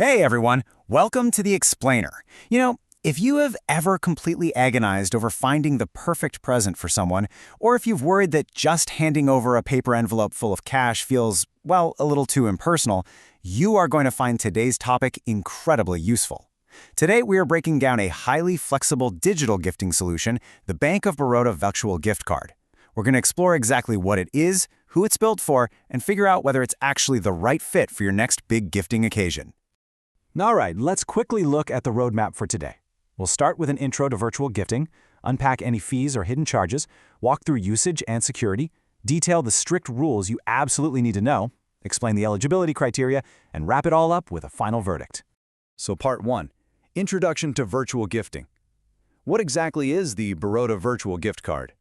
Hey everyone, welcome to the Explainer. If you have ever completely agonized over finding the perfect present for someone, or if you've worried that just handing over a paper envelope full of cash feels, well, a little too impersonal, you are going to find today's topic incredibly useful. Today we are breaking down a highly flexible digital gifting solution, the Bank of Baroda Virtual Gift Card. We're going to explore exactly what it is, who it's built for, and figure out whether it's actually the right fit for your next big gifting occasion. All right, let's quickly look at the roadmap for today. We'll start with an intro to virtual gifting, unpack any fees or hidden charges, walk through usage and security, detail the strict rules you absolutely need to know, explain the eligibility criteria, and wrap it all up with a final verdict. So Part 1. Introduction to Virtual Gifting. What exactly is the Baroda Virtual Gift Card?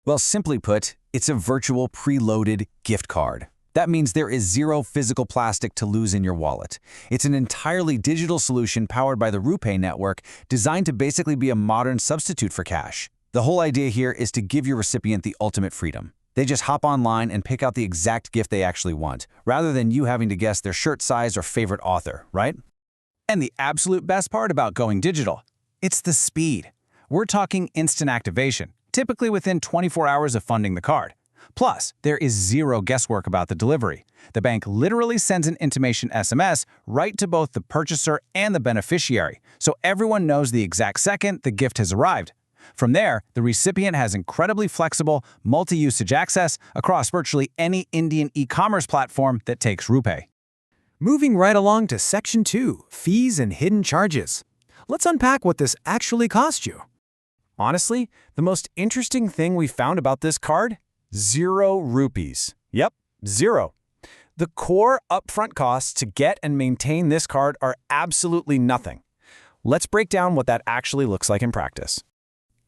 Well, simply put, it's a virtual preloaded gift card. That means there is zero physical plastic to lose in your wallet. It's an entirely digital solution powered by the RuPay network, designed to basically be a modern substitute for cash. The whole idea here is to give your recipient the ultimate freedom. They just hop online and pick out the exact gift they actually want, rather than you having to guess their shirt size or favorite author, right? And the absolute best part about going digital, it's the speed. We're talking instant activation, typically within 24 hours of funding the card. Plus, there is zero guesswork about the delivery. The bank literally sends an intimation SMS right to both the purchaser and the beneficiary, so everyone knows the exact second the gift has arrived. From there, the recipient has incredibly flexible, multi-usage access across virtually any Indian e-commerce platform that takes RuPay. Moving right along to Section 2, Fees and Hidden Charges. Let's unpack what this actually costs you. Honestly, the most interesting thing we found about this card? 0 rupees. Yep, 0. The core upfront costs to get and maintain this card are absolutely nothing. Let's break down what that actually looks like in practice.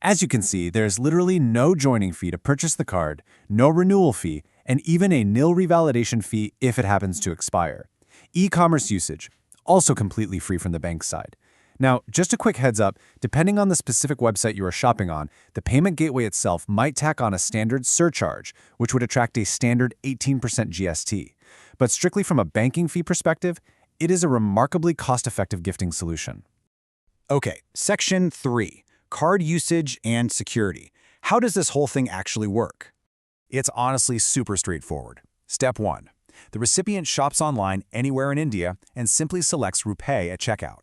As you can see, there's literally no joining fee to purchase the card, no renewal fee, and even a nil revalidation fee if it happens to expire. E-commerce usage, also completely free from the bank's side. Now, just a quick heads up, depending on the specific website you are shopping on, the payment gateway itself might tack on a standard surcharge, which would attract a standard 18% GST. But strictly from a banking fee perspective, it is a remarkably cost-effective gifting solution. Okay, Section 3, Card Usage and Security. How does this whole thing actually work? It's honestly super straightforward. Step 1. The recipient shops online anywhere in India and simply selects RuPay at checkout.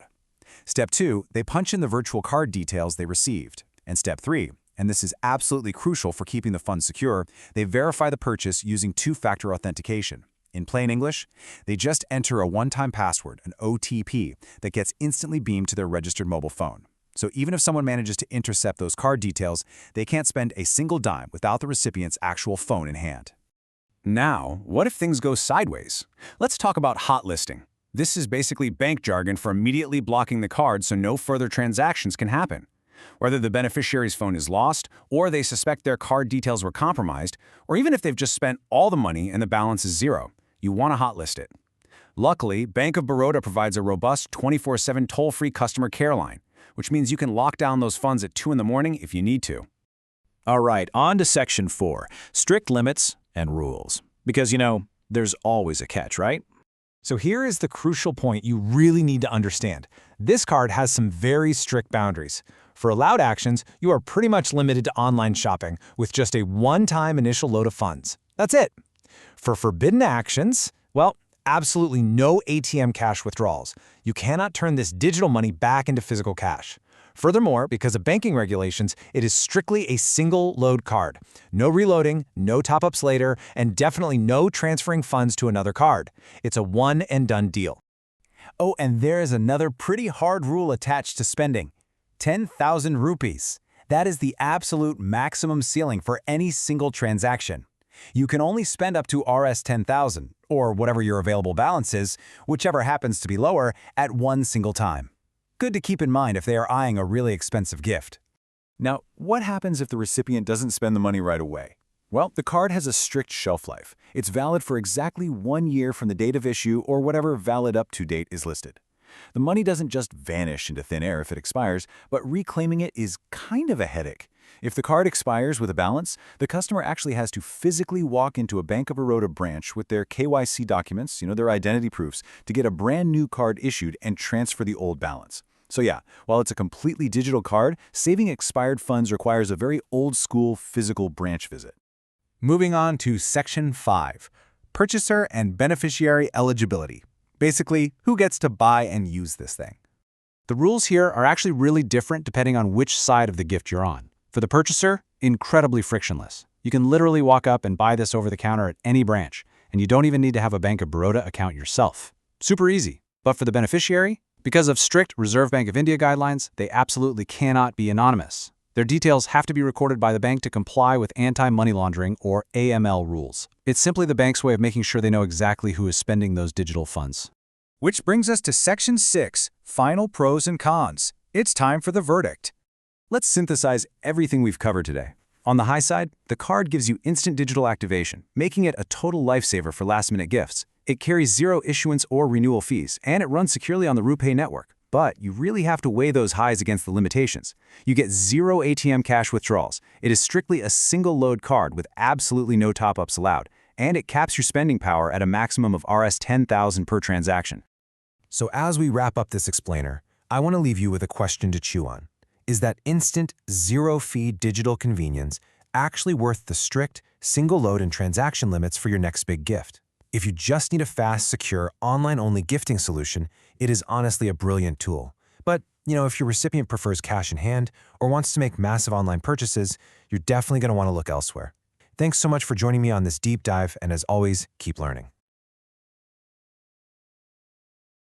Step 2, they punch in the virtual card details they received. And Step 3, and this is absolutely crucial for keeping the funds secure, they verify the purchase using two-factor authentication. In plain English, they just enter a one-time password, an OTP, that gets instantly beamed to their registered mobile phone. So even if someone manages to intercept those card details, they can't spend a single dime without the recipient's actual phone in hand. Now, what if things go sideways? Let's talk about hot listing. This is basically bank jargon for immediately blocking the card so no further transactions can happen. Whether the beneficiary's phone is lost, or they suspect their card details were compromised, or even if they've just spent all the money and the balance is zero, you want to hotlist it. Luckily, Bank of Baroda provides a robust 24/7 toll-free customer care line, which means you can lock down those funds at 2 in the morning if you need to. All right, on to Section 4, Strict Limits and Rules. Because, there's always a catch, right? So here is the crucial point you really need to understand. This card has some very strict boundaries. For allowed actions, you are pretty much limited to online shopping with just a one-time initial load of funds. That's it. For forbidden actions, well, absolutely no ATM cash withdrawals. You cannot turn this digital money back into physical cash. Furthermore, because of banking regulations, it is strictly a single-load card. No reloading, no top-ups later, and definitely no transferring funds to another card. It's a one-and-done deal. Oh, and there is another pretty hard rule attached to spending. 10,000 rupees. That is the absolute maximum ceiling for any single transaction. You can only spend up to Rs 10,000, or whatever your available balance is, whichever happens to be lower, at one single time. Good to keep in mind if they are eyeing a really expensive gift. Now, what happens if the recipient doesn't spend the money right away? Well, the card has a strict shelf life. It's valid for exactly 1 year from the date of issue or whatever valid up-to date is listed. The money doesn't just vanish into thin air if it expires, but reclaiming it is kind of a headache. If the card expires with a balance, the customer actually has to physically walk into a Bank of Baroda branch with their KYC documents, their identity proofs, to get a brand new card issued and transfer the old balance. So yeah, while it's a completely digital card, saving expired funds requires a very old-school physical branch visit. Moving on to Section 5, Purchaser and Beneficiary Eligibility. Basically, who gets to buy and use this thing? The rules here are actually really different depending on which side of the gift you're on. For the purchaser, incredibly frictionless. You can literally walk up and buy this over the counter at any branch, and you don't even need to have a Bank of Baroda account yourself. Super easy. But for the beneficiary, because of strict Reserve Bank of India guidelines, they absolutely cannot be anonymous. Their details have to be recorded by the bank to comply with anti-money laundering or AML rules. It's simply the bank's way of making sure they know exactly who is spending those digital funds. Which brings us to Section 6, Final Pros and Cons. It's time for the verdict. Let's synthesize everything we've covered today. On the high side, the card gives you instant digital activation, making it a total lifesaver for last-minute gifts. It carries zero issuance or renewal fees, and it runs securely on the RuPay network. But you really have to weigh those highs against the limitations. You get zero ATM cash withdrawals. It is strictly a single-load card with absolutely no top-ups allowed, and it caps your spending power at a maximum of Rs 10,000 per transaction. So as we wrap up this explainer, I want to leave you with a question to chew on. Is that instant, zero-fee digital convenience actually worth the strict, single-load and transaction limits for your next big gift? If you just need a fast, secure, online-only gifting solution, it is honestly a brilliant tool. But, if your recipient prefers cash in hand or wants to make massive online purchases, you're definitely going to want to look elsewhere. Thanks so much for joining me on this deep dive, and as always, keep learning.